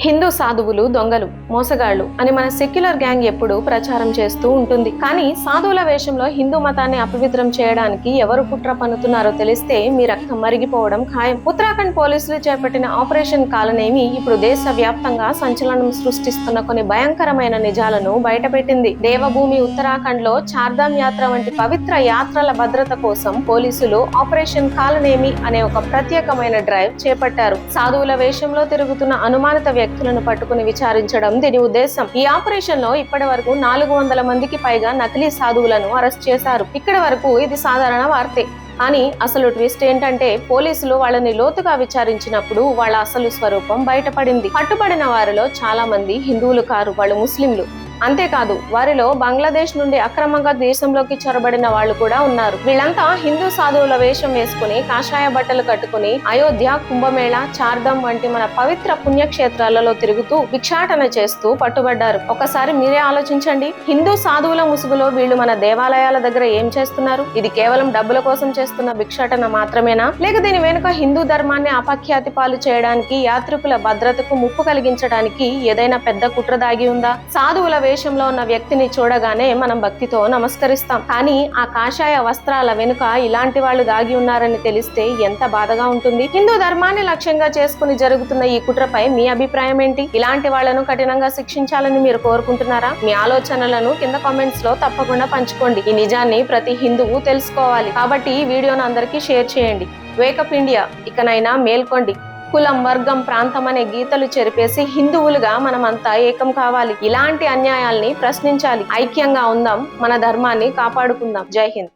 హిందూ సాధువులు దొంగలు, మోసగాళ్లు అని మన సెక్యులర్ గ్యాంగ్ ఎప్పుడూ ప్రచారం చేస్తూ ఉంటుంది. కానీ సాధువుల వేషంలో హిందూ మతాన్ని అపవిత్రం చేయడానికి ఎవరు కుట్ర పన్నుతున్నారో తెలిస్తే మీ రక్తం మరిగిపోవడం ఖాయం. ఉత్తరాఖండ్ పోలీసులు చేపట్టిన ఆపరేషన్ కాలనేమి ఇప్పుడు దేశ వ్యాప్తంగా సంచలనం సృష్టిస్తున్న కొన్ని భయంకరమైన నిజాలను బయటపెట్టింది. దేవభూమి ఉత్తరాఖండ్ లో చార్ధామ్ యాత్ర వంటి పవిత్ర యాత్రల భద్రత కోసం పోలీసులు ఆపరేషన్ కాలనేమి అనే ఒక ప్రత్యేకమైన డ్రైవ్ చేపట్టారు. సాధువుల వేషంలో తిరుగుతున్న అనుమానిత వ్యక్తులను పట్టుకుని విచారించడం దీని ఉద్దేశం. ఈ ఆపరేషన్ లో ఇప్పటి వరకు 400 మందికి పైగా నకిలీ సాధువులను అరెస్ట్ చేశారు. ఇక్కడి వరకు ఇది సాధారణ వార్తే. కానీ అసలు ట్విస్ట్ ఏంటంటే పోలీసులు వాళ్ళని లోతుగా విచారించినప్పుడు వాళ్ళ అసలు స్వరూపం బయటపడింది. పట్టుబడిన వారిలో చాలా మంది హిందువులు కారు, వాళ్ళు ముస్లింలు. అంతేకాదు వారిలో బంగ్లాదేశ్ నుండి అక్రమంగా దేశంలోకి చొరబడిన వాళ్ళు కూడా ఉన్నారు. వీళ్ళంతా హిందూ సాధువుల వేషం వేసుకుని కాషాయ బట్టలు కట్టుకుని అయోధ్య, కుంభమేళ, చార్ధామ్ వంటి మన పవిత్ర పుణ్యక్షేత్రాలలో తిరుగుతూ భిక్షాటన చేస్తూ పట్టుబడ్డారు. ఒకసారి మీరే ఆలోచించండి. హిందూ సాధువుల ముసుగులో వీళ్ళు మన దేవాలయాల దగ్గర ఏం చేస్తున్నారు? ఇది కేవలం డబ్బుల కోసం చేస్తున్న భిక్షాటన మాత్రమేనా, లేక దీని వెనుక హిందూ ధర్మాన్ని అపఖ్యాతి పాలు చేయడానికి, యాత్రికుల భద్రతకు ముప్పు కలిగించడానికి ఏదైనా పెద్ద కుట్ర దాగి ఉందా? సాధువుల వేషంలో ఉన్న వ్యక్తిని చూడగానే మనం భక్తితో నమస్కరిస్తాం. కానీ ఆ కాషాయ వస్త్రాల వెనుక ఇలాంటి వాళ్ళు దాగి ఉన్నారని తెలిస్తే ఎంత బాధగా ఉంటుంది. హిందూ ధర్మాన్ని లక్ష్యంగా చేసుకుని జరుగుతున్న ఈ కుట్రపై మీ అభిప్రాయం ఏంటి? ఇలాంటి వాళ్లను కఠినంగా శిక్షించాలని మీరు కోరుకుంటున్నారా? మీ ఆలోచనలను కింద కామెంట్స్ లో తప్పకుండా పంచుకోండి. ఈ నిజాన్ని ప్రతి హిందువు తెలుసుకోవాలి. కాబట్టి ఈ వీడియోను అందరికీ షేర్ చేయండి. వేకప్ ఇండియా, ఇకనైనా మేల్కోండి. కులం, వర్గం, ప్రాంతం అనే గీతలు చెరిపేసి హిందువులుగా మనమంతా ఏకం కావాలి. ఇలాంటి అన్యాయాల్ని ప్రశ్నించాలి. ఐక్యంగా ఉందాం, మన ధర్మాన్ని కాపాడుకుందాం. జై హింద్.